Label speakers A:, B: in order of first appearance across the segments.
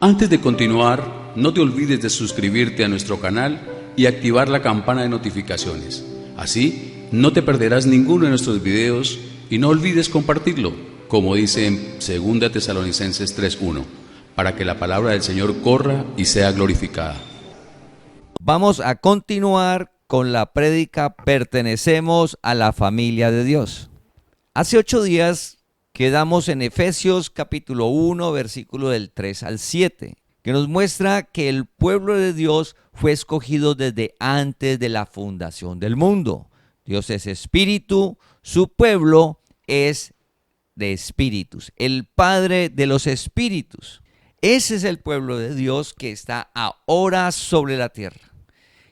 A: Antes de continuar, no te olvides de suscribirte a nuestro canal y activar la campana de notificaciones. Así, no te perderás ninguno de nuestros videos y no olvides compartirlo, como dice en 2 Tesalonicenses 3:1, para que la palabra del Señor corra y sea glorificada.
B: Vamos a continuar con la prédica Pertenecemos a la familia de Dios. Hace 8 días quedamos en Efesios capítulo 1, versículo del 3 al 7, que nos muestra que el pueblo de Dios fue escogido desde antes de la fundación del mundo. Dios es espíritu, su pueblo es de espíritus, el Padre de los espíritus. Ese es el pueblo de Dios que está ahora sobre la tierra.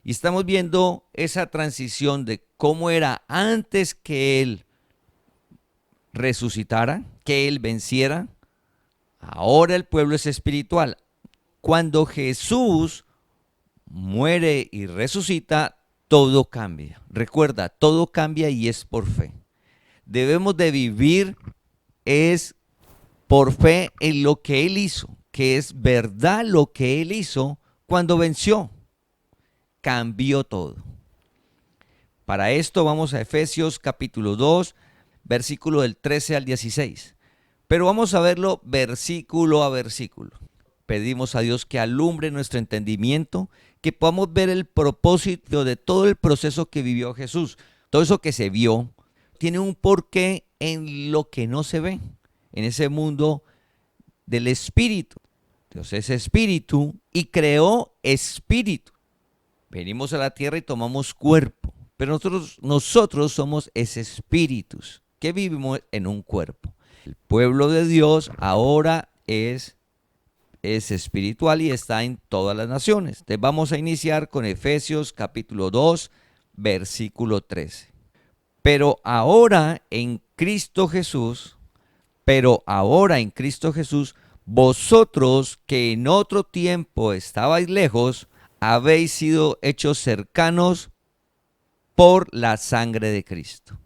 B: Y estamos viendo esa transición de cómo era antes que Él resucitara, que Él venciera. Ahora el pueblo es espiritual. Cuando Jesús muere y resucita, todo cambia. Recuerda, todo cambia y es por fe. Debemos de vivir es por fe en lo que Él hizo, que es verdad lo que Él hizo cuando venció. Cambió todo. Para esto vamos a Efesios capítulo 2, versículo del 13 al 16. Pero vamos a verlo versículo a versículo. Pedimos a Dios que alumbre nuestro entendimiento, que podamos ver el propósito de todo el proceso que vivió Jesús. Todo eso que se vio tiene un porqué en lo que no se ve, en ese mundo del espíritu. Dios es espíritu y creó espíritu. Venimos a la tierra y tomamos cuerpo, pero nosotros somos ese espíritus que vivimos en un cuerpo. El pueblo de Dios ahora es espiritual y está en todas las naciones. Entonces vamos a iniciar con Efesios capítulo 2, versículo 13. Pero ahora en Cristo Jesús, vosotros que en otro tiempo estabais lejos, habéis sido hechos cercanos por la sangre de Cristo.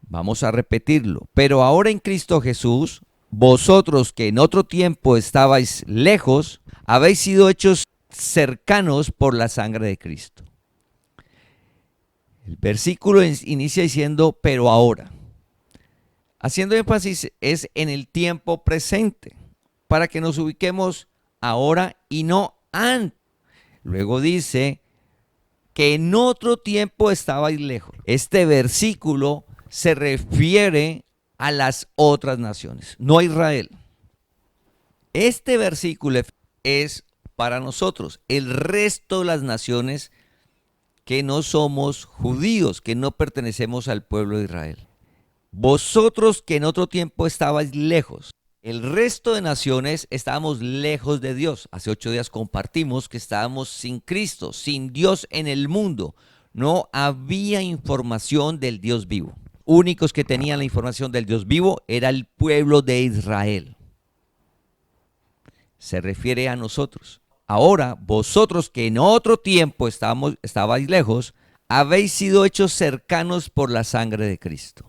B: Vamos a repetirlo. Pero ahora en Cristo Jesús, vosotros que en otro tiempo estabais lejos, habéis sido hechos cercanos por la sangre de Cristo. El versículo inicia diciendo, pero ahora. Haciendo énfasis es en el tiempo presente, para que nos ubiquemos ahora y no antes. Luego dice que en otro tiempo estabais lejos. Este versículo se refiere a las otras naciones, no a Israel. Este versículo es para nosotros, el resto de las naciones que no somos judíos, que no pertenecemos al pueblo de Israel. Vosotros que en otro tiempo estabais lejos. El resto de naciones estábamos lejos de Dios. Hace 8 días compartimos que estábamos sin Cristo, sin Dios en el mundo. No había información del Dios vivo. Únicos que tenían la información del Dios vivo era el pueblo de Israel. Se refiere a nosotros. Ahora, vosotros que en otro tiempo estabais lejos, habéis sido hechos cercanos por la sangre de Cristo.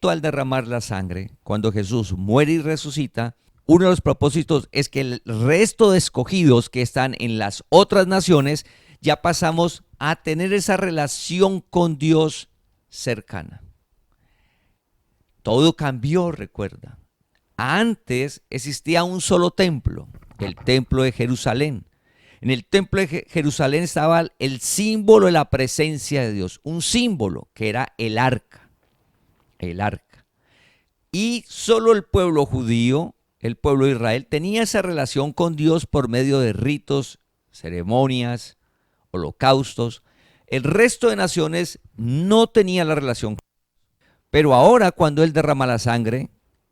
B: Al derramar la sangre, cuando Jesús muere y resucita, uno de los propósitos es que el resto de escogidos que están en las otras naciones ya pasamos a tener esa relación con Dios cercana. Todo cambió, recuerda. Antes existía un solo templo, el templo de Jerusalén. En el templo de Jerusalén estaba el símbolo de la presencia de Dios, un símbolo que era el arca. Y solo el pueblo judío, el pueblo de Israel, tenía esa relación con Dios por medio de ritos, ceremonias, holocaustos. El resto de naciones no tenía la relación. Pero ahora, cuando Él derrama la sangre,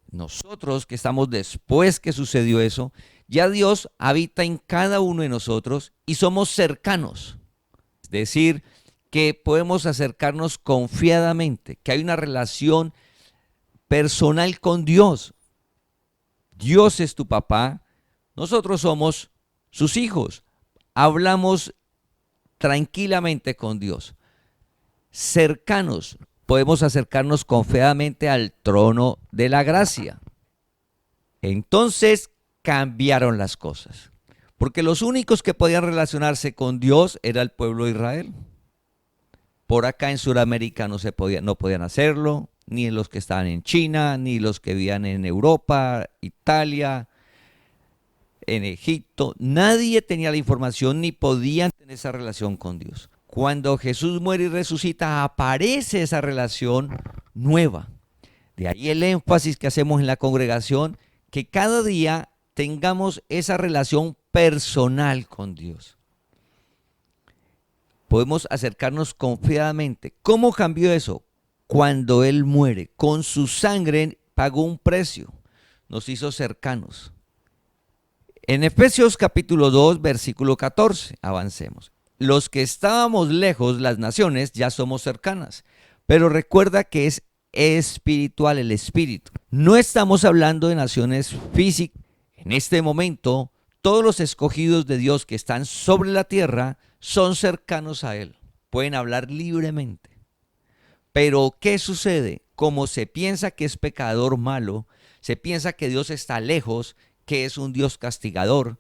B: nosotros que estamos después que sucedió eso, ya Dios habita en cada uno de nosotros y somos cercanos. Es decir, que podemos acercarnos confiadamente, que hay una relación personal con Dios. Dios es tu papá, nosotros somos sus hijos. Hablamos tranquilamente con Dios. Cercanos, podemos acercarnos confiadamente al trono de la gracia. Entonces cambiaron las cosas, porque los únicos que podían relacionarse con Dios era el pueblo de Israel. Por acá en Sudamérica no podían hacerlo, ni los que estaban en China, ni los que vivían en Europa, Italia, en Egipto. Nadie tenía la información ni podían tener esa relación con Dios. Cuando Jesús muere y resucita, aparece esa relación nueva. De ahí el énfasis que hacemos en la congregación, que cada día tengamos esa relación personal con Dios. Podemos acercarnos confiadamente. ¿Cómo cambió eso? Cuando Él muere, con su sangre pagó un precio, nos hizo cercanos. En Efesios capítulo 2, versículo 14, avancemos. Los que estábamos lejos, las naciones, ya somos cercanas. Pero recuerda que es espiritual el espíritu. No estamos hablando de naciones físicas. En este momento, todos los escogidos de Dios que están sobre la tierra son cercanos a Él. Pueden hablar libremente. Pero, ¿qué sucede? Como se piensa que es pecador malo, se piensa que Dios está lejos, que es un Dios castigador,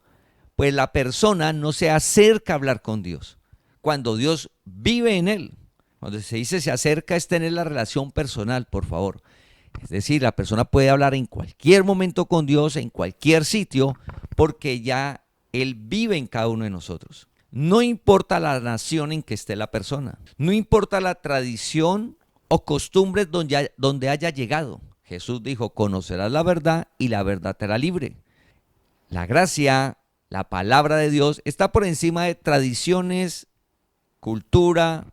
B: pues la persona no se acerca a hablar con Dios. Cuando Dios vive en él, cuando se dice se acerca es tener la relación personal, por favor. Es decir, la persona puede hablar en cualquier momento con Dios, en cualquier sitio, porque ya Él vive en cada uno de nosotros. No importa la nación en que esté la persona, no importa la tradición o costumbres donde haya llegado. Jesús dijo, conocerás la verdad y la verdad te hará libre. La gracia, la palabra de Dios está por encima de tradiciones, cultura,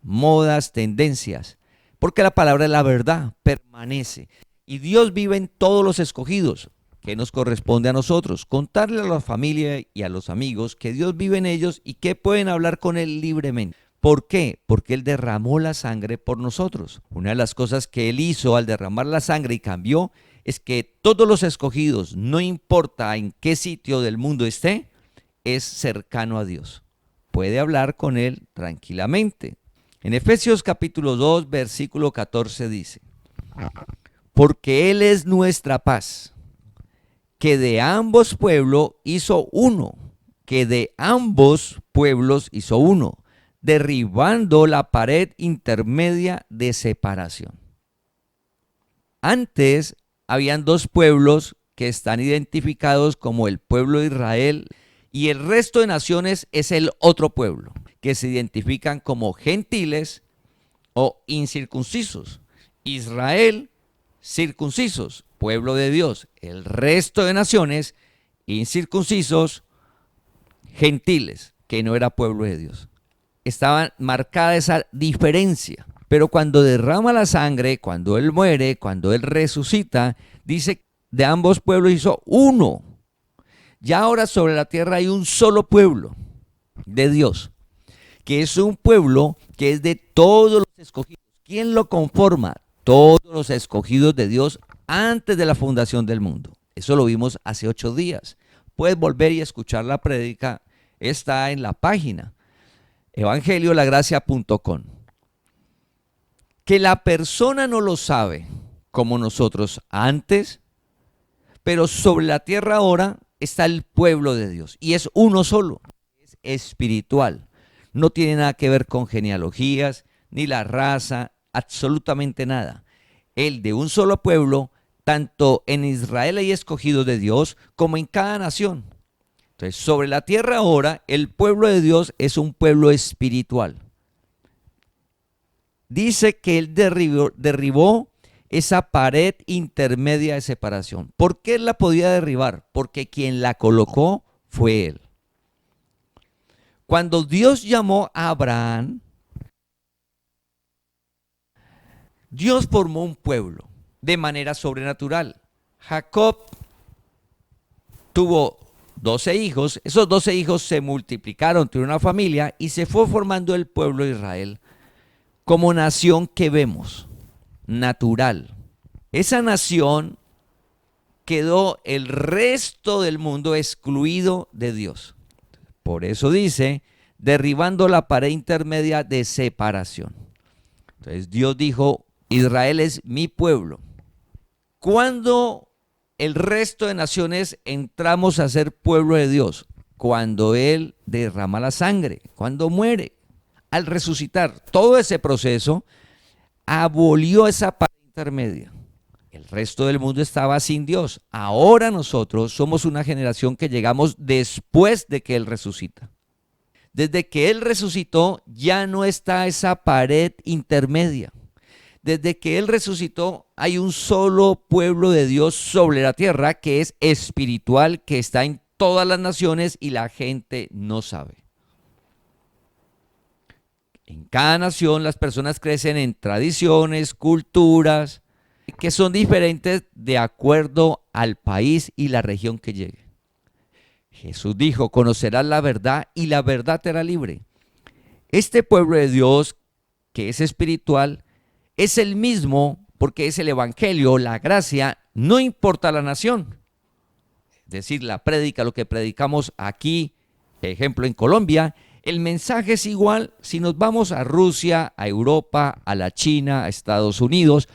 B: modas, tendencias, porque la palabra es la verdad, permanece. Y Dios vive en todos los escogidos. ¿Qué nos corresponde a nosotros? Contarle a la familia y a los amigos que Dios vive en ellos y que pueden hablar con Él libremente. ¿Por qué? Porque Él derramó la sangre por nosotros. Una de las cosas que Él hizo al derramar la sangre y cambió es que todos los escogidos, no importa en qué sitio del mundo esté, es cercano a Dios. Puede hablar con Él tranquilamente. En Efesios capítulo 2, versículo 14 dice, porque Él es nuestra paz, que de ambos pueblos hizo uno, derribando la pared intermedia de separación. Antes habían dos pueblos que están identificados como el pueblo de Israel y el resto de naciones es el otro pueblo, que se identifican como gentiles o incircuncisos. Israel, circuncisos, pueblo de Dios. El resto de naciones, incircuncisos, gentiles, que no era pueblo de Dios. Estaba marcada esa diferencia. Pero cuando derrama la sangre, cuando Él muere, cuando Él resucita, dice que de ambos pueblos hizo uno. Ya ahora sobre la tierra hay un solo pueblo de Dios, que es un pueblo que es de todos los escogidos. ¿Quién lo conforma? Todos los escogidos de Dios antes de la fundación del mundo. Eso lo vimos hace 8 días. Puedes volver y escuchar la prédica. Está en la página evangeliolagracia.com. Que la persona no lo sabe como nosotros antes, pero sobre la tierra ahora está el pueblo de Dios y es uno solo, es espiritual. No tiene nada que ver con genealogías, ni la raza, absolutamente nada. El de un solo pueblo, tanto en Israel hay escogidos de Dios como en cada nación. Entonces, sobre la tierra ahora, el pueblo de Dios es un pueblo espiritual. Dice que Él derribó esa pared intermedia de separación. ¿Por qué Él la podía derribar? Porque quien la colocó fue Él. Cuando Dios llamó a Abraham, Dios formó un pueblo de manera sobrenatural. Jacob tuvo 12 hijos, esos 12 hijos se multiplicaron, tuvieron una familia y se fue formando el pueblo de Israel como nación que vemos, natural. Esa nación quedó el resto del mundo excluido de Dios. Por eso dice, derribando la pared intermedia de separación. Entonces Dios dijo, Israel es mi pueblo. ¿Cuándo el resto de naciones entramos a ser pueblo de Dios cuando Él derrama la sangre, cuando muere. Al resucitar, todo ese proceso abolió esa pared intermedia. El resto del mundo estaba sin Dios. Ahora nosotros somos una generación que llegamos después de que Él resucita. Desde que Él resucitó, ya no está esa pared intermedia. Desde que Él resucitó, hay un solo pueblo de Dios sobre la tierra que es espiritual, que está en todas las naciones y la gente no sabe. En cada nación las personas crecen en tradiciones, culturas, que son diferentes de acuerdo al país y la región que llegue. Jesús dijo, conocerás la verdad y la verdad te hará libre. Este pueblo de Dios, que es espiritual, es el mismo porque es el evangelio, la gracia, no importa la nación. Es decir, la prédica, lo que predicamos aquí, ejemplo en Colombia, el mensaje es igual si nos vamos a Rusia, a Europa, a la China, a Estados Unidos.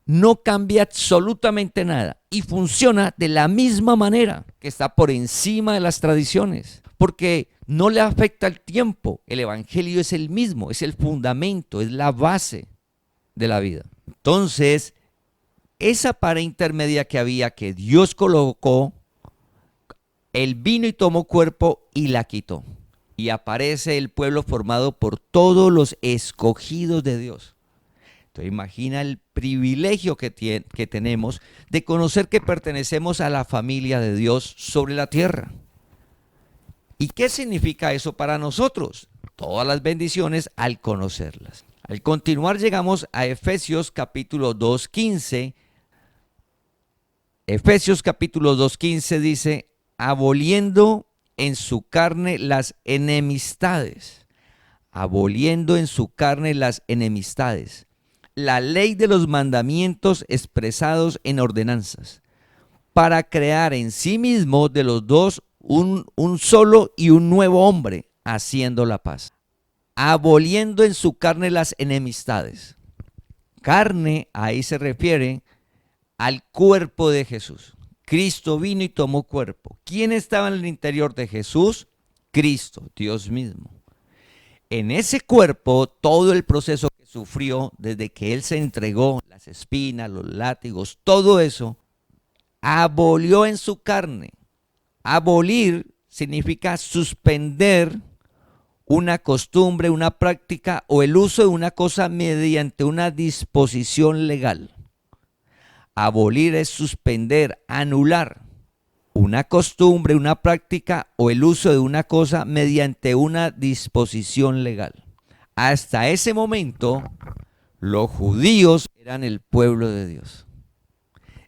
B: No cambia absolutamente nada y funciona de la misma manera, que está por encima de las tradiciones, porque no le afecta el tiempo. El evangelio es el mismo, es el fundamento, es la base de la vida. Entonces, esa pared intermedia que había, que Dios colocó, Él vino y tomó cuerpo y la quitó. Y aparece el pueblo formado por todos los escogidos de Dios. Entonces imagina el privilegio que tenemos de conocer que pertenecemos a la familia de Dios sobre la tierra. ¿Y qué significa eso para nosotros? Todas las bendiciones al conocerlas. Al continuar llegamos a Efesios capítulo 2:15. Efesios capítulo 2:15 dice, aboliendo en su carne las enemistades. Aboliendo en su carne las enemistades. La ley de los mandamientos expresados en ordenanzas, para crear en sí mismo de los dos un solo y un nuevo hombre, haciendo la paz. Aboliendo en su carne las enemistades. Carne, ahí se refiere al cuerpo de Jesús. Cristo vino y tomó cuerpo. ¿Quién estaba en el interior de Jesús? Cristo, Dios mismo. En ese cuerpo, todo el proceso que sufrió desde que Él se entregó, las espinas, los látigos, todo eso, abolió en su carne. Abolir significa suspender una costumbre, una práctica o el uso de una cosa mediante una disposición legal. Abolir es suspender, anular una costumbre, una práctica o el uso de una cosa mediante una disposición legal. Hasta ese momento, los judíos eran el pueblo de Dios.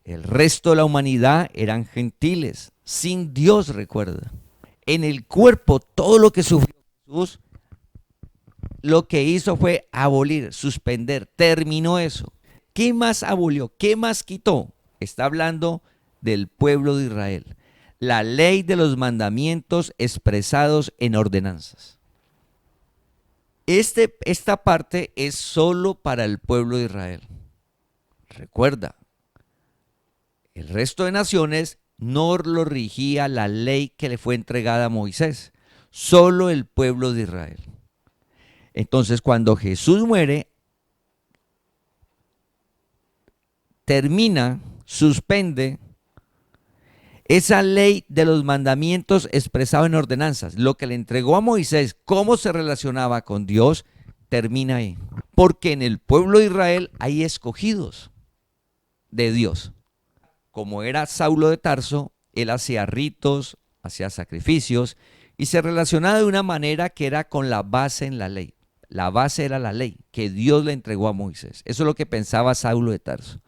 B: El resto de la humanidad eran gentiles, sin Dios, recuerda. En el cuerpo, todo lo que sufrió Jesús, lo que hizo fue abolir, suspender, terminó eso. ¿Qué más abolió? ¿Qué más quitó? Está hablando del pueblo de Israel. La ley de los mandamientos expresados en ordenanzas. Esta parte es solo para el pueblo de Israel. Recuerda, el resto de naciones no lo rigía la ley que le fue entregada a Moisés. Solo el pueblo de Israel. Entonces, cuando Jesús muere, termina, suspende esa ley de los mandamientos expresado en ordenanzas. Lo que le entregó a Moisés, cómo se relacionaba con Dios, termina ahí. Porque en el pueblo de Israel hay escogidos de Dios. Como era Saulo de Tarso, él hacía ritos, hacía sacrificios y se relacionaba de una manera que era con la base en la ley. La base era la ley que Dios le entregó a Moisés. Eso es lo que pensaba Saulo de Tarso.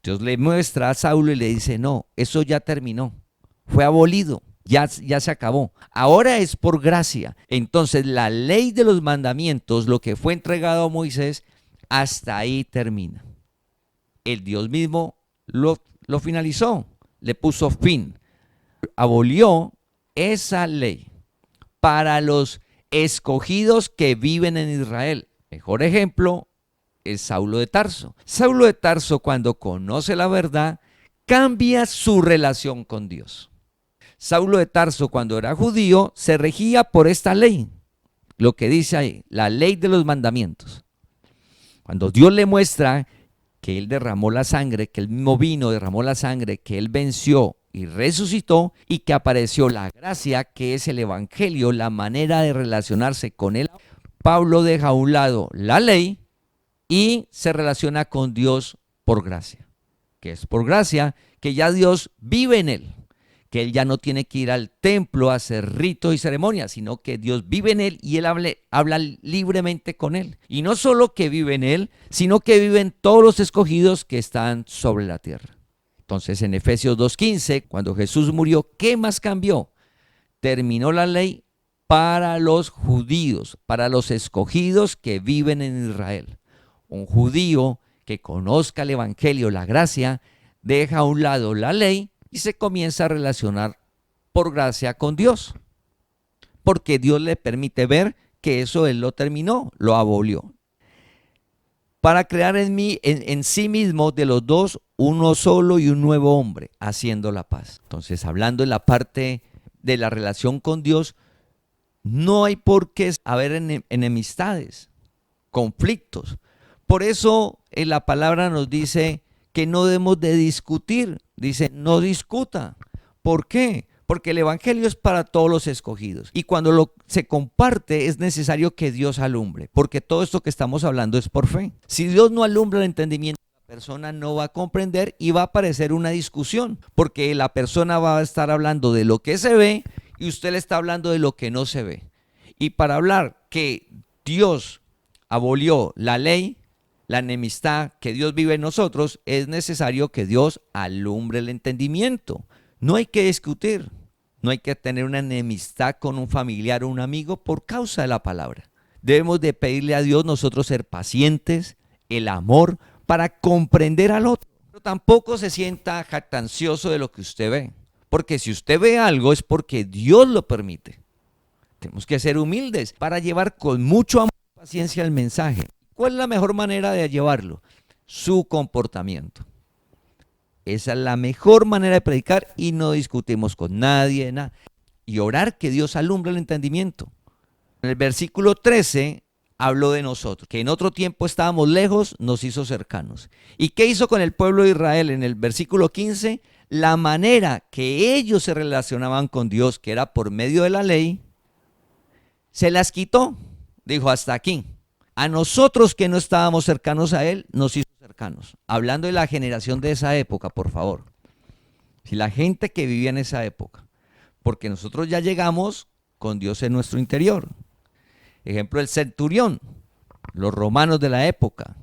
B: Dios le muestra a Saulo y le dice, no, eso ya terminó, fue abolido, ya se acabó. Ahora es por gracia. Entonces la ley de los mandamientos, lo que fue entregado a Moisés, hasta ahí termina. El Dios mismo lo finalizó, le puso fin. Abolió esa ley para los escogidos que viven en Israel. Mejor ejemplo es Saulo de Tarso. Saulo de Tarso, cuando conoce la verdad, cambia su relación con Dios. Saulo de Tarso, cuando era judío, se regía por esta ley, lo que dice ahí, la ley de los mandamientos. Cuando Dios le muestra que Él derramó la sangre, que Él mismo vino, derramó la sangre, que Él venció y resucitó, y que apareció la gracia, que es el evangelio, la manera de relacionarse con Él, Pablo deja a un lado la ley y se relaciona con Dios por gracia. Que es por gracia que ya Dios vive en él, que él ya no tiene que ir al templo a hacer ritos y ceremonias, sino que Dios vive en él y él habla libremente con él. Y no solo que vive en él, sino que viven todos los escogidos que están sobre la tierra. Entonces en Efesios 2:15, cuando Jesús murió, ¿qué más cambió? Terminó la ley para los judíos, para los escogidos que viven en Israel. Un judío que conozca el evangelio, la gracia, deja a un lado la ley y se comienza a relacionar por gracia con Dios. Porque Dios le permite ver que eso Él lo terminó, lo abolió. Para crear en sí mismo de los dos uno solo y un nuevo hombre, haciendo la paz. Entonces, hablando en la parte de la relación con Dios, no hay por qué haber enemistades, conflictos. Por eso en la palabra nos dice que no debemos de discutir. Dice, no discuta. ¿Por qué? Porque el evangelio es para todos los escogidos. Y cuando se comparte es necesario que Dios alumbre. Porque todo esto que estamos hablando es por fe. Si Dios no alumbra el entendimiento, la persona no va a comprender y va a aparecer una discusión. Porque la persona va a estar hablando de lo que se ve y usted le está hablando de lo que no se ve. Y para hablar que Dios abolió la ley, la enemistad, que Dios vive en nosotros, es necesario que Dios alumbre el entendimiento. No hay que discutir, no hay que tener una enemistad con un familiar o un amigo por causa de la palabra. Debemos de pedirle a Dios nosotros ser pacientes, el amor, para comprender al otro. Pero tampoco se sienta jactancioso de lo que usted ve, porque si usted ve algo es porque Dios lo permite. Tenemos que ser humildes para llevar con mucho amor y paciencia el mensaje. ¿Cuál es la mejor manera de llevarlo? Su comportamiento. Esa es la mejor manera de predicar y no discutimos con nadie, nada. Y orar que Dios alumbre el entendimiento. En el versículo 13 habló de nosotros, que en otro tiempo estábamos lejos, nos hizo cercanos. ¿Y qué hizo con el pueblo de Israel? En el versículo 15, la manera que ellos se relacionaban con Dios, que era por medio de la ley, se las quitó. Dijo, hasta aquí. A nosotros que no estábamos cercanos a Él, nos hizo cercanos. Hablando de la generación de esa época, por favor. Si la gente que vivía en esa época. Porque nosotros ya llegamos con Dios en nuestro interior. Ejemplo, el centurión. Los romanos de la época.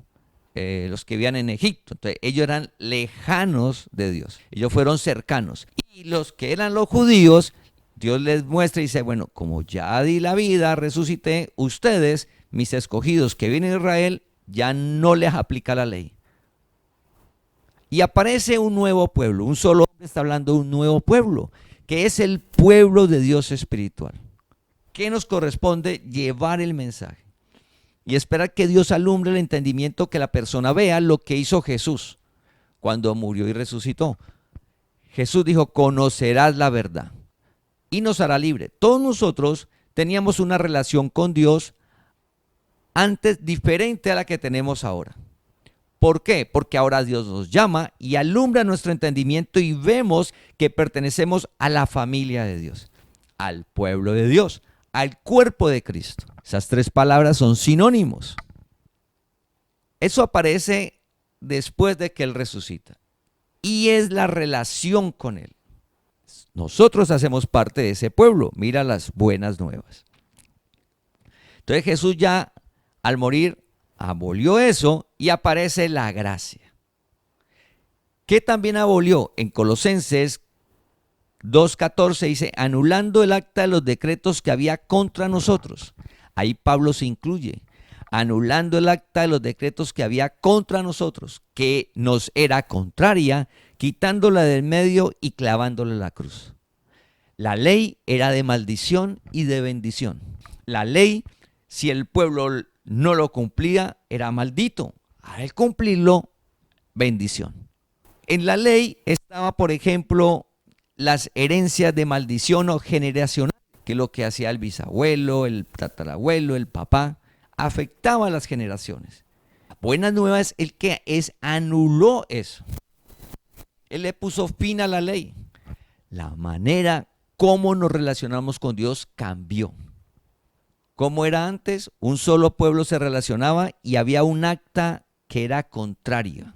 B: Los que vivían en Egipto. Entonces, ellos eran lejanos de Dios. Ellos fueron cercanos. Y los que eran los judíos, Dios les muestra y dice, bueno, como ya di la vida, resucité, ustedes, mis escogidos que vienen de Israel, ya no les aplica la ley. Y aparece un nuevo pueblo, un solo hombre está hablando de un nuevo pueblo, que es el pueblo de Dios espiritual. ¿Qué nos corresponde? Llevar el mensaje. Y esperar que Dios alumbre el entendimiento, que la persona vea lo que hizo Jesús cuando murió y resucitó. Jesús dijo, conocerás la verdad y nos hará libre. Todos nosotros teníamos una relación con Dios antes diferente a la que tenemos ahora. ¿Por qué? Porque ahora Dios nos llama y alumbra nuestro entendimiento y vemos que pertenecemos a la familia de Dios, al pueblo de Dios, al cuerpo de Cristo. Esas tres palabras son sinónimos. Eso aparece después de que Él resucita y es la relación con Él. Nosotros hacemos parte de ese pueblo. Mira las buenas nuevas. Entonces Jesús ya al morir abolió eso y aparece la gracia. ¿Qué también abolió? En Colosenses 2:14 dice, anulando el acta de los decretos que había contra nosotros. Ahí Pablo se incluye. Anulando el acta de los decretos que había contra nosotros, que nos era contraria, quitándola del medio y clavándola en la cruz. La ley era de maldición y de bendición. La ley, si el pueblo no lo cumplía, era maldito. Al cumplirlo, bendición. En la ley estaba, por ejemplo, las herencias de maldición o generacional, que lo que hacía el bisabuelo, el tatarabuelo, el papá, afectaba a las generaciones. La buena nueva es el que anuló eso. Él le puso fin a la ley. La manera como nos relacionamos con Dios cambió. Como era antes, un solo pueblo se relacionaba y había un acta que era contraria.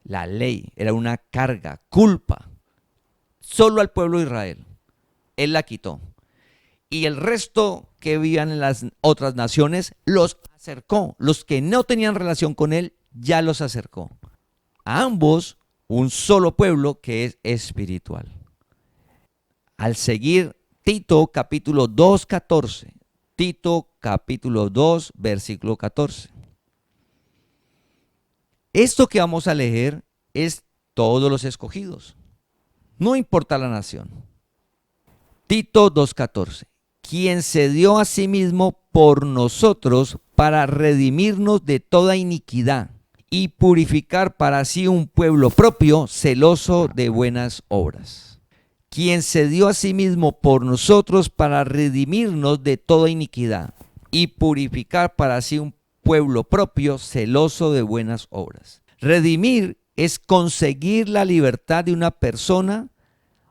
B: La ley era una carga, culpa, solo al pueblo de Israel. Él la quitó. Y el resto que vivían en las otras naciones los acercó. Los que no tenían relación con él, ya los acercó. A ambos, un solo pueblo que es espiritual. Al seguir Tito capítulo 2, 14. Tito capítulo 2, versículo 14. Esto que vamos a leer es todos los escogidos. No importa la nación. Tito 2:14. Quien se dio a sí mismo por nosotros para redimirnos de toda iniquidad y purificar para sí un pueblo propio, celoso de buenas obras. Quien se dio a sí mismo por nosotros para redimirnos de toda iniquidad y purificar para sí un pueblo propio, celoso de buenas obras. Redimir es conseguir la libertad de una persona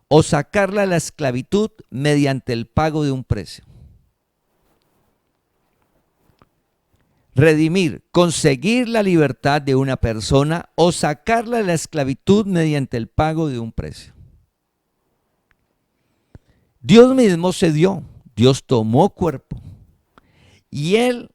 B: o sacarla de la esclavitud mediante el pago de un precio. Redimir, conseguir la libertad de una persona o sacarla de la esclavitud mediante el pago de un precio. Dios mismo se dio, Dios tomó cuerpo y Él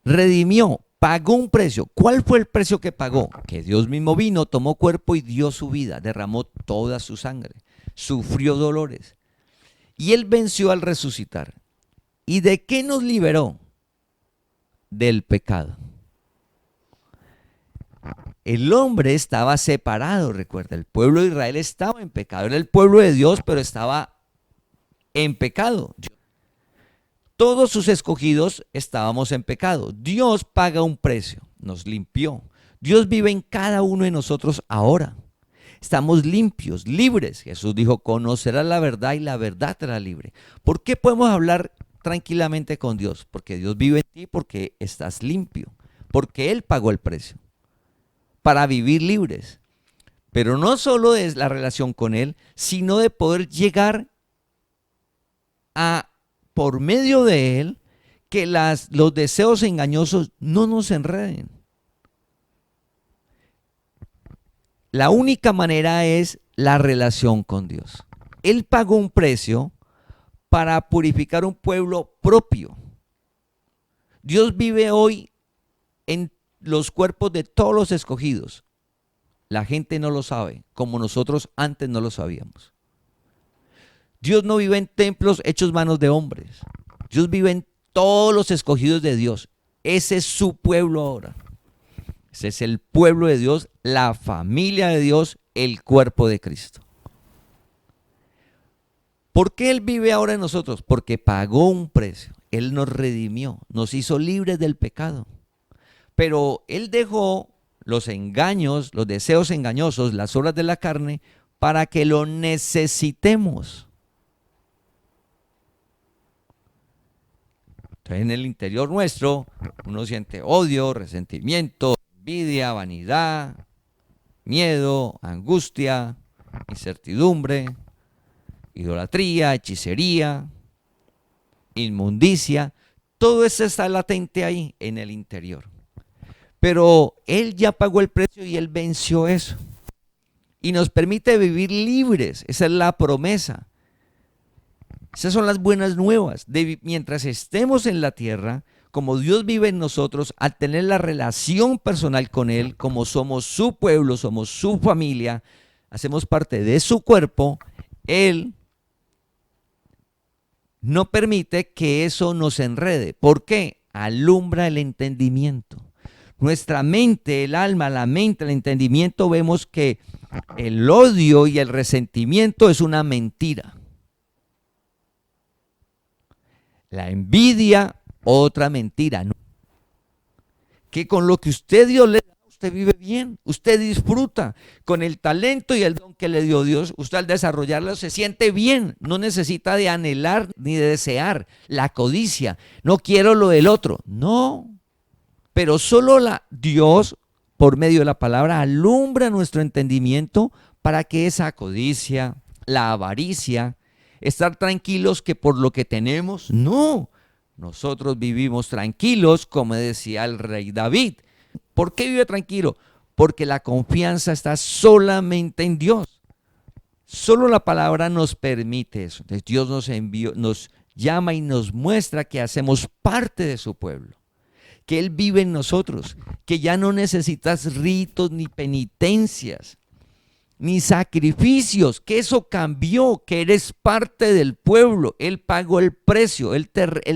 B: redimió, pagó un precio. ¿Cuál fue el precio que pagó? Que Dios mismo vino, tomó cuerpo y dio su vida, derramó toda su sangre, sufrió dolores y Él venció al resucitar. ¿Y de qué nos liberó? Del pecado. El hombre estaba separado, recuerda, el pueblo de Israel estaba en pecado, era el pueblo de Dios, pero estaba en pecado. Todos sus escogidos estábamos en pecado. Dios paga un precio, nos limpió. Dios vive en cada uno de nosotros ahora. Estamos limpios, libres. Jesús dijo, conocerás la verdad y la verdad te hará libre. ¿Por qué podemos hablar tranquilamente con Dios? Porque Dios vive en ti, porque estás limpio, porque Él pagó el precio para vivir libres. Pero no solo es la relación con Él, sino de poder llegar a, por medio de Él, que los deseos engañosos no nos enreden. La única manera es la relación con Dios. Él pagó un precio para purificar un pueblo propio. Dios vive hoy en los cuerpos de todos los escogidos. La gente no lo sabe, como nosotros antes no lo sabíamos. Dios no vive en templos hechos manos de hombres. Dios vive en todos los escogidos de Dios. Ese es su pueblo ahora. Ese es el pueblo de Dios, la familia de Dios, el cuerpo de Cristo. ¿Por qué Él vive ahora en nosotros? Porque pagó un precio. Él nos redimió, nos hizo libres del pecado. Pero Él dejó los engaños, los deseos engañosos, las obras de la carne, para que lo necesitemos. Entonces, en el interior nuestro, uno siente odio, resentimiento, envidia, vanidad, miedo, angustia, incertidumbre, idolatría, hechicería, inmundicia. Todo eso está latente ahí en el interior. Pero Él ya pagó el precio y Él venció eso. Y nos permite vivir libres. Esa es la promesa. Esas son las buenas nuevas. Mientras estemos en la tierra, como Dios vive en nosotros, al tener la relación personal con Él, como somos su pueblo, somos su familia, hacemos parte de su cuerpo, Él no permite que eso nos enrede. ¿Por qué? Alumbra el entendimiento. Nuestra mente, el alma, la mente, el entendimiento, vemos que el odio y el resentimiento es una mentira. La envidia, otra mentira. Que con lo que usted Dios le da, usted vive bien, usted disfruta con el talento y el don que le dio Dios. Usted al desarrollarlo se siente bien, no necesita de anhelar ni de desear la codicia. No quiero lo del otro, no. Pero solo Dios, por medio de la palabra, alumbra nuestro entendimiento para que esa codicia, la avaricia, estar tranquilos que por lo que tenemos, no. Nosotros vivimos tranquilos, como decía el rey David. ¿Por qué vive tranquilo? Porque la confianza está solamente en Dios. Solo la palabra nos permite eso. Entonces Dios nos llama y nos muestra que hacemos parte de su pueblo, que Él vive en nosotros, que ya no necesitas ritos ni penitencias, ni sacrificios, que eso cambió, que eres parte del pueblo. Él pagó el precio, Él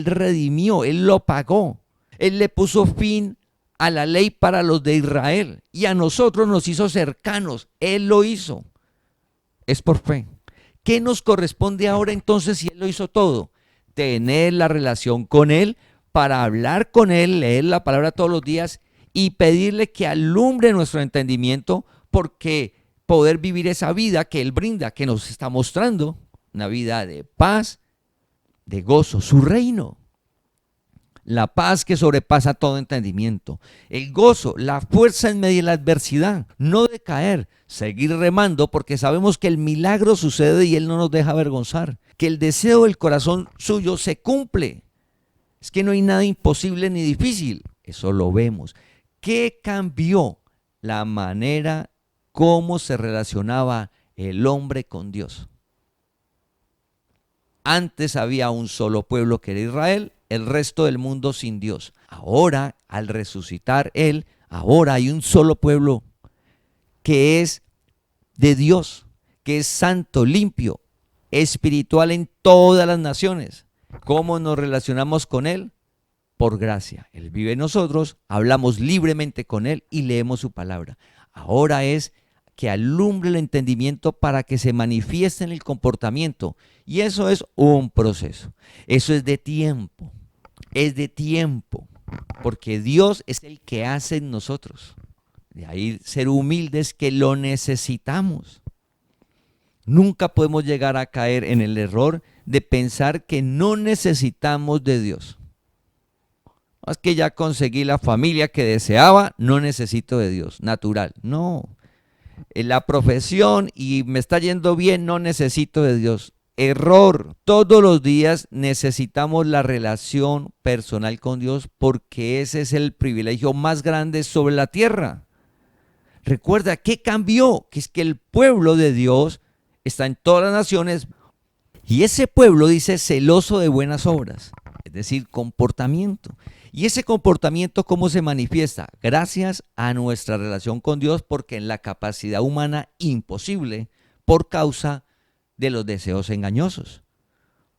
B: redimió, Él lo pagó. Él le puso fin a la ley para los de Israel y a nosotros nos hizo cercanos. Él lo hizo. Es por fe. ¿Qué nos corresponde ahora entonces si Él lo hizo todo? Tener la relación con Él, para hablar con Él, leer la palabra todos los días y pedirle que alumbre nuestro entendimiento, porque poder vivir esa vida que Él brinda, que nos está mostrando, una vida de paz, de gozo, su reino. La paz que sobrepasa todo entendimiento. El gozo, la fuerza en medio de la adversidad. No decaer, seguir remando porque sabemos que el milagro sucede y Él no nos deja avergonzar. Que el deseo del corazón suyo se cumple. Es que no hay nada imposible ni difícil. Eso lo vemos. ¿Qué cambió? La manera como se relacionaba el hombre con Dios. Antes había un solo pueblo que era Israel, el resto del mundo sin Dios. Ahora, al resucitar Él, ahora hay un solo pueblo que es de Dios, que es santo, limpio, espiritual en todas las naciones. ¿Cómo nos relacionamos con Él? Por gracia. Él vive en nosotros, hablamos libremente con Él y leemos su palabra. Ahora es que alumbre el entendimiento para que se manifieste en el comportamiento. Y eso es un proceso. Eso es de tiempo. Es de tiempo. Porque Dios es el que hace en nosotros. De ahí ser humildes, que lo necesitamos. Nunca podemos llegar a caer en el error de pensar que no necesitamos de Dios. Es que ya conseguí la familia que deseaba, no necesito de Dios. Natural. No. En la profesión y me está yendo bien, no necesito de Dios. Error. Todos los días necesitamos la relación personal con Dios, porque ese es el privilegio más grande sobre la tierra. Recuerda, ¿qué cambió? Que es que el pueblo de Dios está en todas las naciones y ese pueblo dice celoso de buenas obras, es decir, comportamiento. Y ese comportamiento, ¿cómo se manifiesta? Gracias a nuestra relación con Dios, porque en la capacidad humana imposible, por causa de los deseos engañosos,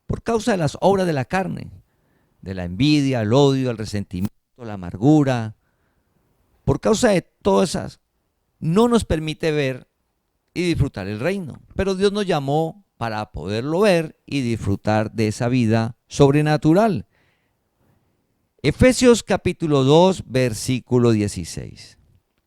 B: por causa de las obras de la carne, de la envidia, el odio, el resentimiento, la amargura, por causa de todas esas, no nos permite ver y disfrutar el reino. Pero Dios nos llamó para poderlo ver y disfrutar de esa vida sobrenatural. Efesios capítulo 2, versículo 16.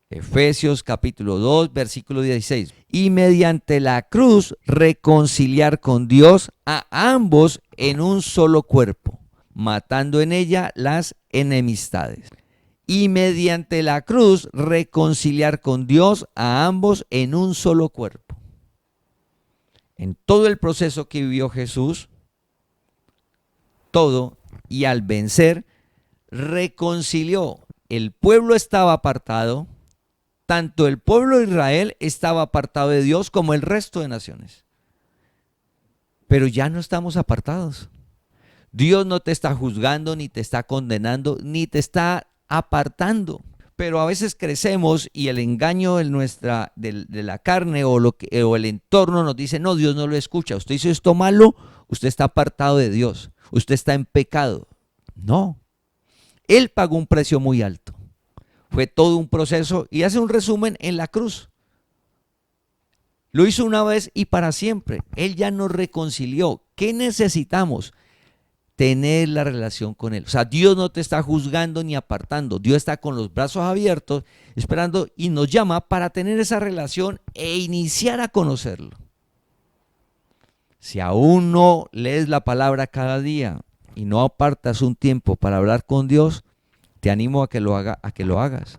B: Efesios capítulo 2, versículo 16. Y mediante la cruz reconciliar con Dios a ambos en un solo cuerpo, matando en ella las enemistades. Y mediante la cruz reconciliar con Dios a ambos en un solo cuerpo. En todo el proceso que vivió Jesús, todo, y al vencer, reconcilió. El pueblo estaba apartado, tanto el pueblo de Israel estaba apartado de Dios como el resto de naciones. Pero ya no estamos apartados. Dios no te está juzgando, ni te está condenando, ni te está apartando. Pero a veces crecemos y el engaño de la carne o el entorno nos dice, no, Dios no lo escucha. Usted hizo esto malo, usted está apartado de Dios. Usted está en pecado. No. Él pagó un precio muy alto. Fue todo un proceso y hace un resumen en la cruz. Lo hizo una vez y para siempre. Él ya nos reconcilió. ¿Qué necesitamos? tener la relación con Él. O sea, Dios no te está juzgando ni apartando. Dios está con los brazos abiertos, esperando y nos llama para tener esa relación e iniciar a conocerlo. Si aún no lees la palabra cada día y no apartas un tiempo para hablar con Dios, te animo a que lo hagas.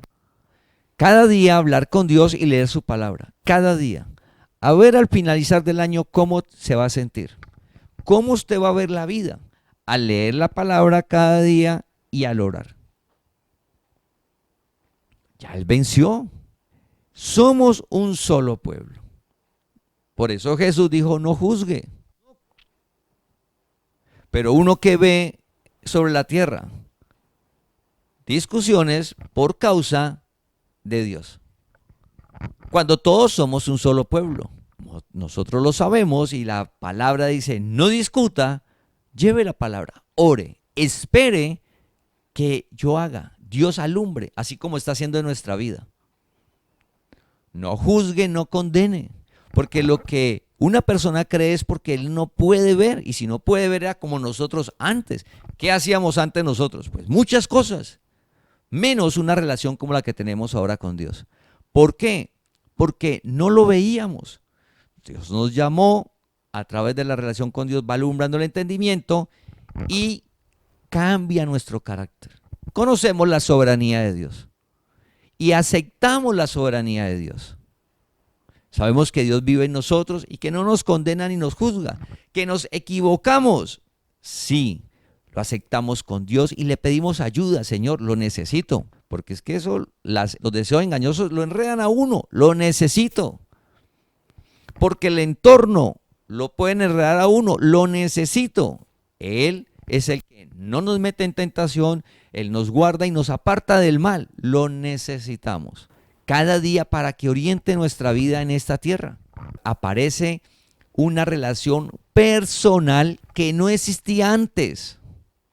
B: Cada día hablar con Dios y leer su palabra. Cada día. A ver al finalizar del año cómo se va a sentir. Cómo usted va a ver la vida al leer la palabra cada día y al orar. Ya Él venció. Somos un solo pueblo. Por eso Jesús dijo, no juzgue. Pero uno que ve sobre la tierra discusiones por causa de Dios. Cuando todos somos un solo pueblo. Nosotros lo sabemos y la palabra dice, no discuta, lleve la palabra, ore, espere que yo haga, Dios alumbre, así como está haciendo en nuestra vida. No juzgue, no condene, porque lo que una persona cree es porque él no puede ver, y si no puede ver era como nosotros antes. ¿Qué hacíamos antes nosotros? Pues muchas cosas, menos una relación como la que tenemos ahora con Dios. ¿Por qué? Porque no lo veíamos. Dios nos llamó a través de la relación con Dios, va alumbrando el entendimiento y cambia nuestro carácter. Conocemos la soberanía de Dios y aceptamos la soberanía de Dios. Sabemos que Dios vive en nosotros y que no nos condena ni nos juzga, que nos equivocamos. Sí, lo aceptamos con Dios y le pedimos ayuda, Señor, lo necesito. Porque es que eso, los deseos engañosos lo enredan a uno, lo necesito. Porque el entorno lo pueden enredar a uno, lo necesito. Él es el que no nos mete en tentación, Él nos guarda y nos aparta del mal, lo necesitamos. Cada día para que oriente nuestra vida en esta tierra. Aparece una relación personal que no existía antes.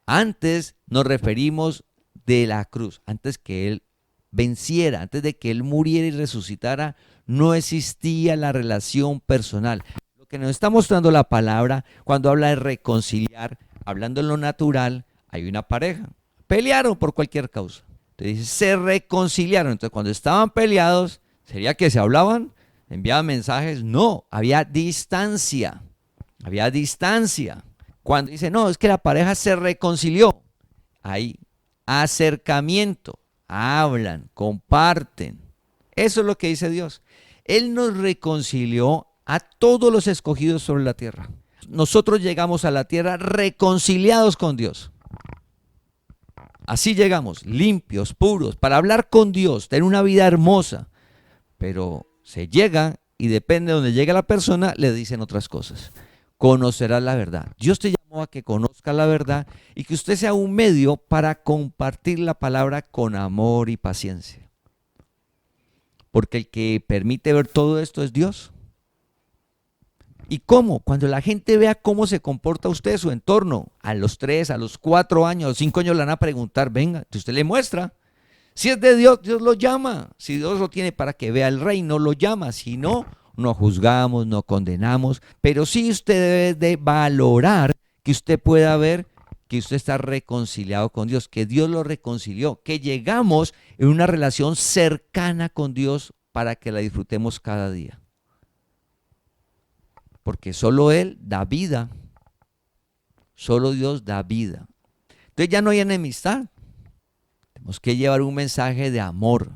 B: Antes nos referimos de la cruz, antes que Él venciera, antes de que Él muriera y resucitara, no existía la relación personal. Lo que nos está mostrando la palabra cuando habla de reconciliar, hablando en lo natural, hay una pareja, pelearon por cualquier causa. Entonces dice, se reconciliaron. Entonces cuando estaban peleados, ¿sería que se hablaban? ¿Enviaban mensajes? No, había distancia, había distancia. Cuando dice, no, es que la pareja se reconcilió, hay acercamiento, hablan, comparten. Eso es lo que dice Dios. Él nos reconcilió a todos los escogidos sobre la tierra. Nosotros llegamos a la tierra reconciliados con Dios. Así llegamos, limpios, puros, para hablar con Dios, tener una vida hermosa. Pero se llega y depende de donde llegue la persona, le dicen otras cosas. Conocerás la verdad. Dios te llamó a que conozca la verdad y que usted sea un medio para compartir la palabra con amor y paciencia. Porque el que permite ver todo esto es Dios. ¿Y cómo? Cuando la gente vea cómo se comporta usted, su entorno, a los 3, a los 4 años, a los 5 años le van a preguntar, venga, usted le muestra. Si es de Dios, Dios lo llama. Si Dios lo tiene para que vea el reino, lo llama. Si no, no juzgamos, no condenamos. Pero sí usted debe de valorar que usted pueda ver que usted está reconciliado con Dios, que Dios lo reconcilió, que llegamos en una relación cercana con Dios para que la disfrutemos cada día. Porque solo Él da vida, solo Dios da vida. Entonces ya no hay enemistad, tenemos que llevar un mensaje de amor.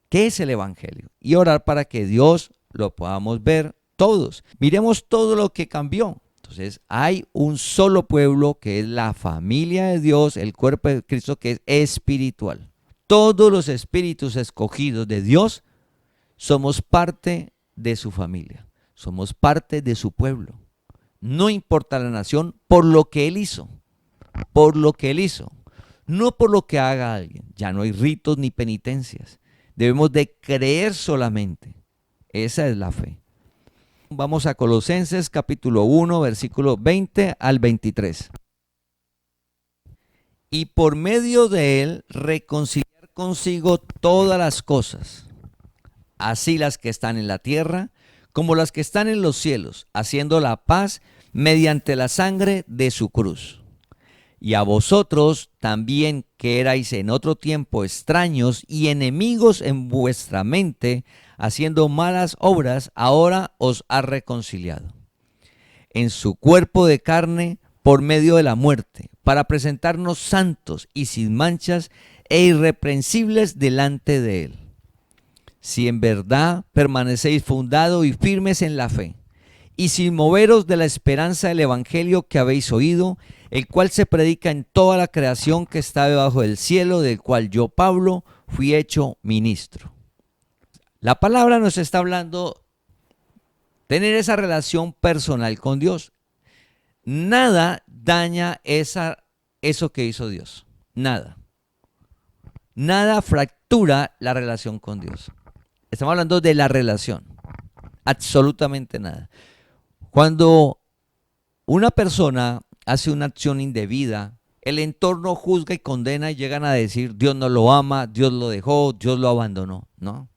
B: ¿Qué es el Evangelio? Y orar para que Dios lo podamos ver todos. Miremos todo lo que cambió. Entonces hay un solo pueblo que es la familia de Dios, el cuerpo de Cristo que es espiritual. Todos los espíritus escogidos de Dios somos parte de su familia, somos parte de su pueblo. No importa la nación, por lo que Él hizo, por lo que Él hizo, no por lo que haga alguien. Ya no hay ritos ni penitencias, debemos de creer solamente. Esa es la fe. Vamos a Colosenses capítulo 1, versículo 20 al 23. Y por medio de Él reconciliar consigo todas las cosas, así las que están en la tierra como las que están en los cielos, haciendo la paz mediante la sangre de su cruz. Y a vosotros también, que erais en otro tiempo extraños y enemigos en vuestra mente, haciendo malas obras, ahora os ha reconciliado en su cuerpo de carne por medio de la muerte, para presentarnos santos y sin manchas e irreprensibles delante de él. Si en verdad permanecéis fundados y firmes en la fe, y sin moveros de la esperanza del evangelio que habéis oído, el cual se predica en toda la creación que está debajo del cielo, del cual yo, Pablo, fui hecho ministro. La palabra nos está hablando tener esa relación personal con Dios. Nada daña eso que hizo Dios. Nada. Nada fractura la relación con Dios. Estamos hablando de la relación. Absolutamente nada. Cuando una persona hace una acción indebida, el entorno juzga y condena y llegan a decir, Dios no lo ama, Dios lo dejó, Dios lo abandonó. No.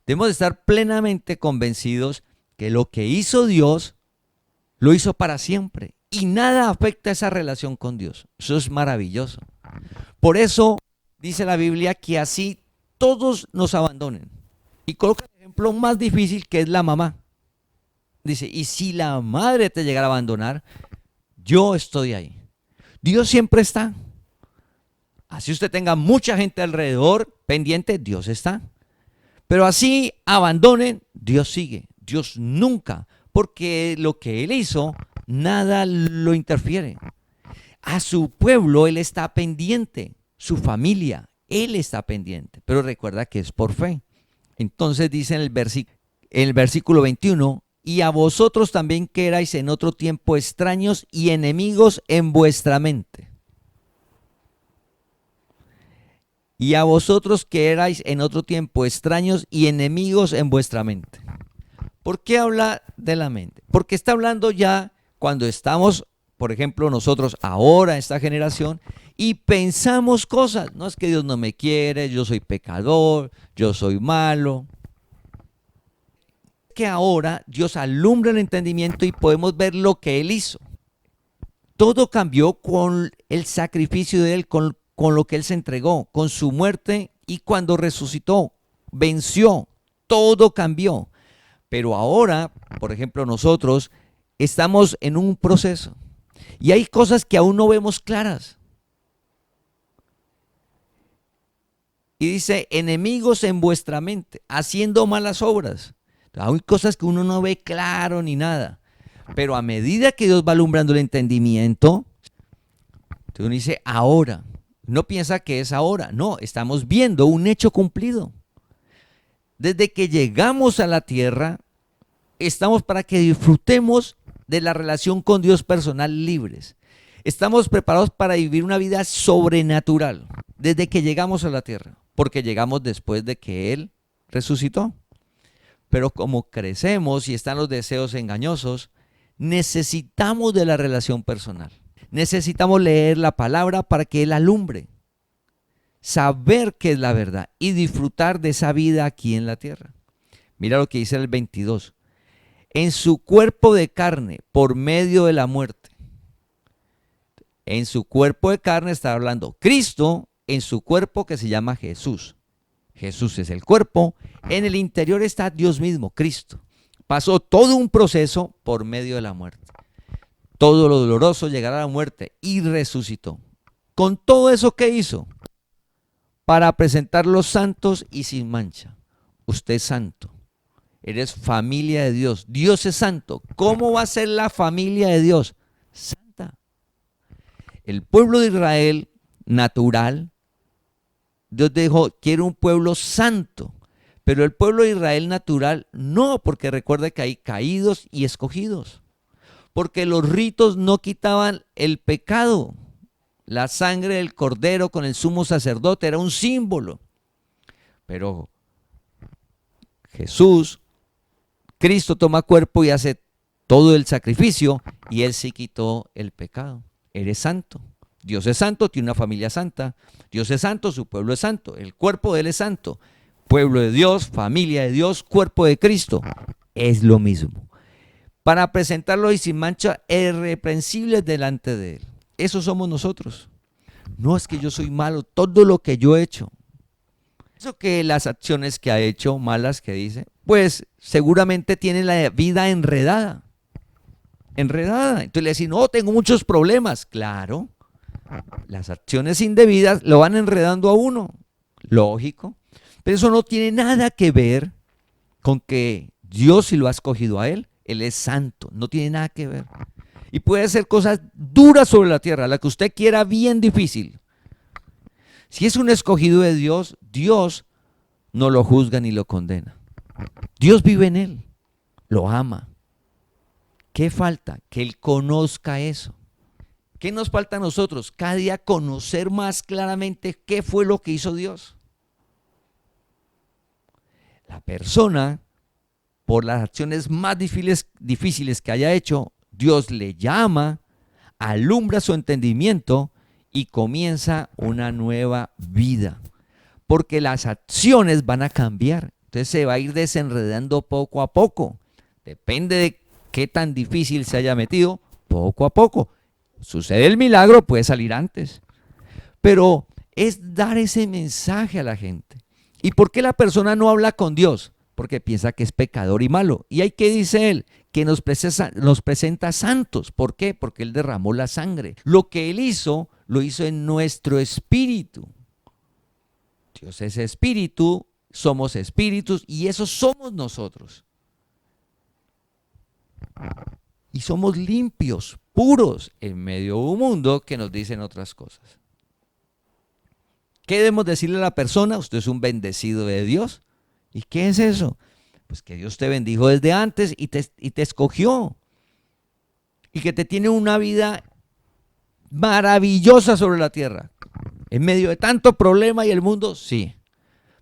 B: Debemos de estar plenamente convencidos que lo que hizo Dios, lo hizo para siempre. Y nada afecta esa relación con Dios. Eso es maravilloso. Por eso dice la Biblia que así todos nos abandonen. Y coloca el ejemplo más difícil, que es la mamá. Dice, y si la madre te llegara a abandonar, yo estoy ahí. Dios siempre está. Así usted tenga mucha gente alrededor pendiente, Dios está. Pero así abandonen, Dios sigue. Dios nunca, porque lo que Él hizo, nada lo interfiere. A su pueblo Él está pendiente, su familia, Él está pendiente. Pero recuerda que es por fe. Entonces dice en el versículo 21, y a vosotros también que erais en otro tiempo extraños y enemigos en vuestra mente. Y a vosotros que erais en otro tiempo extraños y enemigos en vuestra mente. ¿Por qué habla de la mente? Porque está hablando ya cuando estamos, por ejemplo, nosotros ahora, esta generación, y pensamos cosas. No es que Dios no me quiere, yo soy pecador, yo soy malo. Que ahora Dios alumbra el entendimiento y podemos ver lo que Él hizo. Todo cambió con el sacrificio de Él, con lo que Él se entregó, con su muerte y cuando resucitó, venció, todo cambió. Pero ahora, por ejemplo, nosotros estamos en un proceso y hay cosas que aún no vemos claras. Y dice, enemigos en vuestra mente, haciendo malas obras. Hay cosas que uno no ve claro ni nada. Pero a medida que Dios va alumbrando el entendimiento, uno dice, ahora. No piensa que es ahora. No, estamos viendo un hecho cumplido. Desde que llegamos a la tierra, estamos para que disfrutemos de la relación con Dios personal libres. Estamos preparados para vivir una vida sobrenatural desde que llegamos a la tierra, porque llegamos después de que Él resucitó. Pero como crecemos y están los deseos engañosos, necesitamos de la relación personal. Necesitamos leer la palabra para que Él alumbre, saber qué es la verdad y disfrutar de esa vida aquí en la tierra. Mira lo que dice el 22. En su cuerpo de carne, por medio de la muerte. En su cuerpo de carne está hablando Cristo, en su cuerpo que se llama Jesús. Jesús es el cuerpo, en el interior está Dios mismo, Cristo. Pasó todo un proceso por medio de la muerte. Todo lo doloroso llegará a la muerte y resucitó. Con todo eso, ¿qué hizo? Para presentarlos santos y sin mancha. Usted es santo. Eres familia de Dios. Dios es santo. ¿Cómo va a ser la familia de Dios? Santa. El pueblo de Israel natural, Dios dijo, quiero un pueblo santo. Pero el pueblo de Israel natural no, porque recuerda que hay caídos y escogidos. Porque los ritos no quitaban el pecado. La sangre del cordero con el sumo sacerdote era un símbolo. Pero Jesús, Cristo toma cuerpo y hace todo el sacrificio y Él sí quitó el pecado. Eres santo. Dios es santo, tiene una familia santa. Dios es santo, su pueblo es santo. El cuerpo de Él es santo. Pueblo de Dios, familia de Dios, cuerpo de Cristo. Es lo mismo. para presentarlo y sin mancha irreprensibles delante de Él. Eso somos nosotros. No es que yo soy malo, todo lo que yo he hecho. Eso que las acciones que ha hecho, malas que dice, pues seguramente tiene la vida enredada. Entonces le dicen, no, tengo muchos problemas. Claro, las acciones indebidas lo van enredando a uno. Lógico. Pero eso no tiene nada que ver con que Dios si lo ha escogido a Él es santo. No tiene nada que ver. Y puede hacer cosas duras sobre la tierra, la que usted quiera, bien difícil. Si es un escogido de Dios, Dios no lo juzga ni lo condena. Dios vive en él, lo ama. ¿Qué falta? Que él conozca eso. ¿Qué nos falta a nosotros? Cada día conocer más claramente qué fue lo que hizo Dios. La persona, por las acciones más difíciles que haya hecho, Dios le llama, alumbra su entendimiento y comienza una nueva vida. Porque las acciones van a cambiar. Entonces se va a ir desenredando poco a poco. Depende de qué tan difícil se haya metido, poco a poco. Sucede el milagro, puede salir antes. Pero es dar ese mensaje a la gente. ¿Y por qué la persona no habla con Dios? Porque piensa que es pecador y malo. ¿Y ahí qué dice él? Que nos presenta santos. ¿Por qué? Porque él derramó la sangre. Lo que él hizo, lo hizo en nuestro espíritu. Dios es espíritu, somos espíritus y eso somos nosotros. Y somos limpios, puros, en medio de un mundo que nos dicen otras cosas. ¿Qué debemos decirle a la persona? Usted es un bendecido de Dios. ¿Y qué es eso? Pues que Dios te bendijo desde antes y te escogió. Y que te tiene una vida maravillosa sobre la tierra. En medio de tanto problema y el mundo, sí.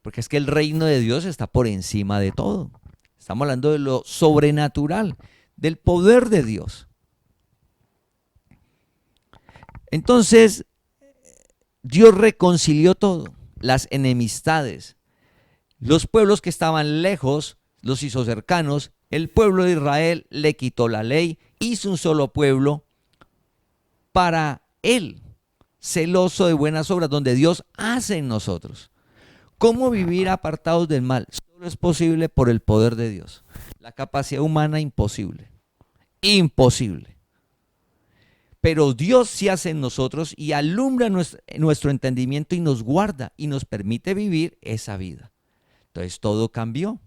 B: Porque es que el reino de Dios está por encima de todo. Estamos hablando de lo sobrenatural, del poder de Dios. Entonces, Dios reconcilió todo, las enemistades. Los pueblos que estaban lejos los hizo cercanos. El pueblo de Israel le quitó la ley, hizo un solo pueblo para él, celoso de buenas obras, donde Dios hace en nosotros. ¿Cómo vivir apartados del mal? Solo es posible por el poder de Dios. La capacidad humana, imposible. Imposible. Pero Dios sí hace en nosotros y alumbra nuestro entendimiento y nos guarda y nos permite vivir esa vida. Entonces todo cambió.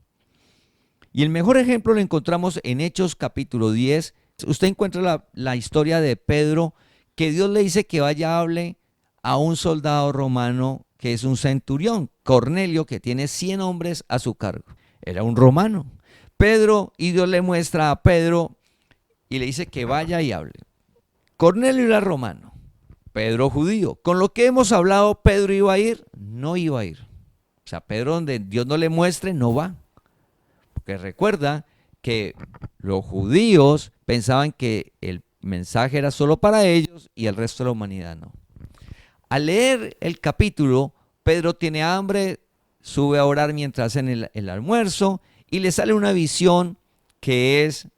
B: Y el mejor ejemplo lo encontramos en Hechos capítulo 10. Usted encuentra la historia de Pedro, que Dios le dice que vaya a hable a un soldado romano que es un centurión, Cornelio, que tiene 100 hombres a su cargo. Era un romano. Pedro, y Dios le muestra a Pedro y le dice que vaya y hable. Cornelio era romano, Pedro judío. Con lo que hemos hablado, ¿Pedro iba a ir? No iba a ir. O sea, Pedro donde Dios no le muestre, no va. Porque recuerda que los judíos pensaban que el mensaje era solo para ellos y el resto de la humanidad no. Al leer el capítulo, Pedro tiene hambre, sube a orar mientras hacen el almuerzo y le sale una visión que es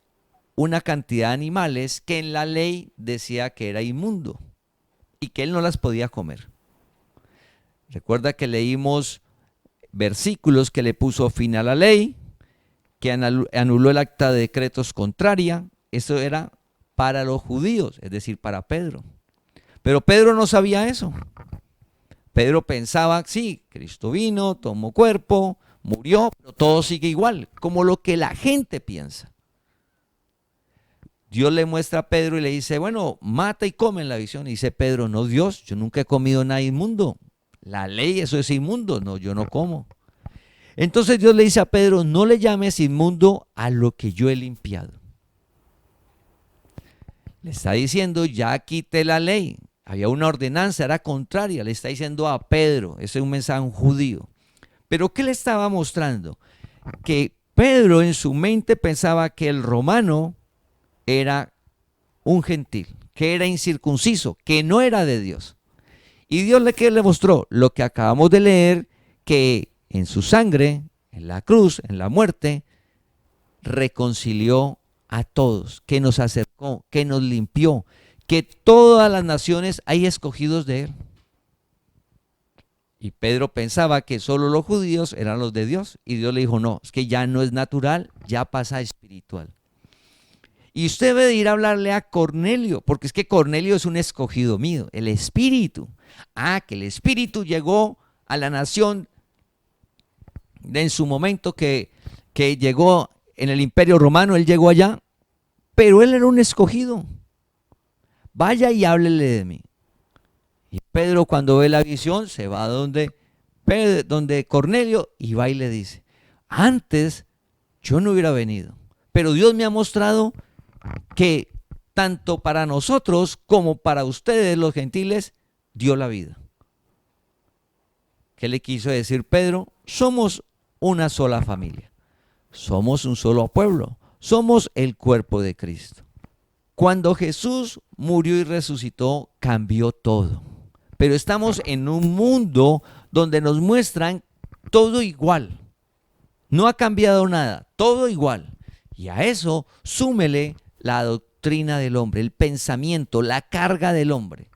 B: una cantidad de animales que en la ley decía que era inmundo y que él no las podía comer. Recuerda que leímos versículos que le puso fin a la ley, que anuló el acta de decretos contraria. Eso era para los judíos, es decir, para Pedro. Pero Pedro no sabía eso. Pedro pensaba, sí, Cristo vino, tomó cuerpo, murió, pero todo sigue igual, como lo que la gente piensa. Dios le muestra a Pedro y le dice, bueno, mata y come en la visión. Y dice Pedro, no Dios, yo nunca he comido nada inmundo. La ley, eso es inmundo. No, yo no como. Entonces Dios le dice a Pedro, no le llames inmundo a lo que yo he limpiado. Le está diciendo, ya quité la ley. Había una ordenanza, era contraria. Le está diciendo a Pedro, ese es un mensaje judío. Pero ¿qué le estaba mostrando? Que Pedro en su mente pensaba que el romano era un gentil, que era incircunciso, que no era de Dios. Y Dios le mostró lo que acabamos de leer, que en su sangre, en la cruz, en la muerte, reconcilió a todos, que nos acercó, que nos limpió, que todas las naciones hay escogidos de Él. Y Pedro pensaba que solo los judíos eran los de Dios. Y Dios le dijo, no, es que ya no es natural, ya pasa a espiritual. Y usted debe de ir a hablarle a Cornelio, porque es que Cornelio es un escogido mío, el Espíritu. Que el Espíritu llegó a la nación en su momento que llegó en el Imperio Romano, él llegó allá, pero él era un escogido. Vaya y háblele de mí. Y Pedro, cuando ve la visión, se va donde Cornelio y va y le dice, antes yo no hubiera venido, pero Dios me ha mostrado que tanto para nosotros como para ustedes los gentiles dio la vida. ¿Qué le quiso decir Pedro? Somos una sola familia, somos un solo pueblo, somos el cuerpo de Cristo. Cuando Jesús murió y resucitó, cambió todo. Pero estamos en un mundo donde nos muestran todo igual. No ha cambiado nada, todo igual. Y a eso súmele la doctrina del hombre, el pensamiento, la carga del hombre.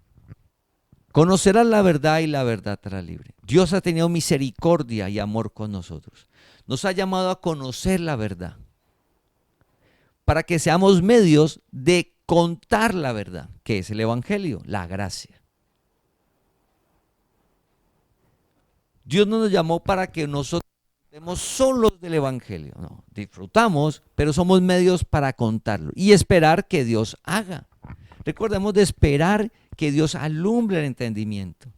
B: Conocerás la verdad y la verdad te hará libre. Dios ha tenido misericordia y amor con nosotros. Nos ha llamado a conocer la verdad, para que seamos medios de contar la verdad, que es el Evangelio, la gracia. Dios no nos llamó para que nosotros estemos solos del Evangelio. No, disfrutamos, pero somos medios para contarlo y esperar que Dios haga. Recordemos de esperar que Dios alumbre el entendimiento.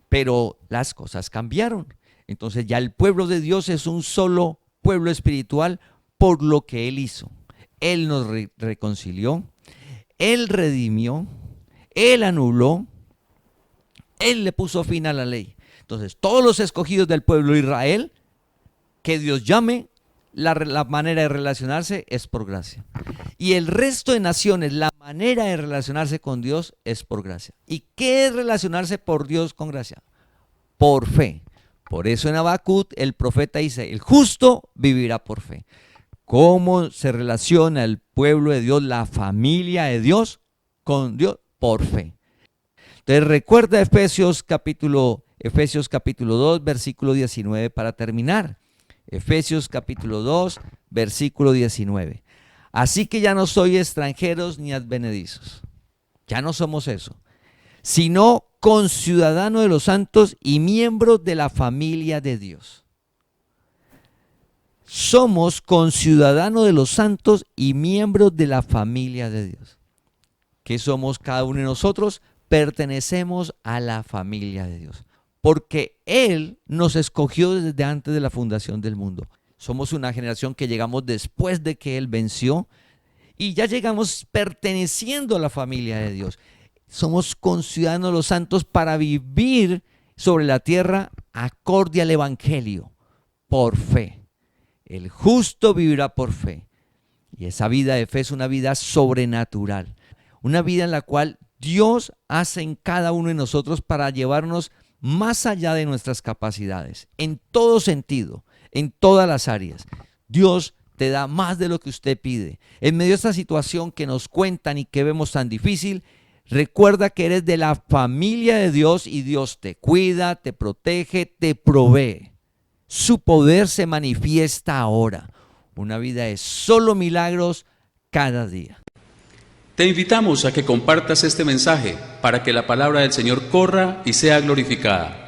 B: Pero las cosas cambiaron. Entonces ya el pueblo de Dios es un solo pueblo espiritual por lo que Él hizo. Él nos reconcilió, Él redimió, Él anuló, Él le puso fin a la ley. Entonces, todos los escogidos del pueblo de Israel, que Dios llame, la manera de relacionarse es por gracia. Y el resto de naciones, la manera de relacionarse con Dios es por gracia. ¿Y qué es relacionarse por Dios con gracia? Por fe. Por eso en Habacuc el profeta dice, el justo vivirá por fe. ¿Cómo se relaciona el pueblo de Dios, la familia de Dios con Dios? Por fe. Entonces recuerda Efesios capítulo 2, versículo 19 para terminar. Efesios capítulo 2, versículo 19. Así que ya no sois extranjeros ni advenedizos. Ya no somos eso, sino conciudadanos de los santos y miembros de la familia de Dios. Somos conciudadanos de los santos y miembros de la familia de Dios. ¿Qué somos cada uno de nosotros? Pertenecemos a la familia de Dios, porque Él nos escogió desde antes de la fundación del mundo. Somos una generación que llegamos después de que Él venció y ya llegamos perteneciendo a la familia de Dios. Somos conciudadanos de los santos para vivir sobre la tierra acorde al Evangelio, por fe. El justo vivirá por fe. Y esa vida de fe es una vida sobrenatural, una vida en la cual Dios hace en cada uno de nosotros para llevarnos más allá de nuestras capacidades, en todo sentido, en todas las áreas. Dios te da más de lo que usted pide. En medio de esta situación que nos cuentan y que vemos tan difícil, recuerda que eres de la familia de Dios y Dios te cuida, te protege, te provee. Su poder se manifiesta ahora. Una vida de solo milagros cada día.
A: Te invitamos a que compartas este mensaje para que la palabra del Señor corra y sea glorificada.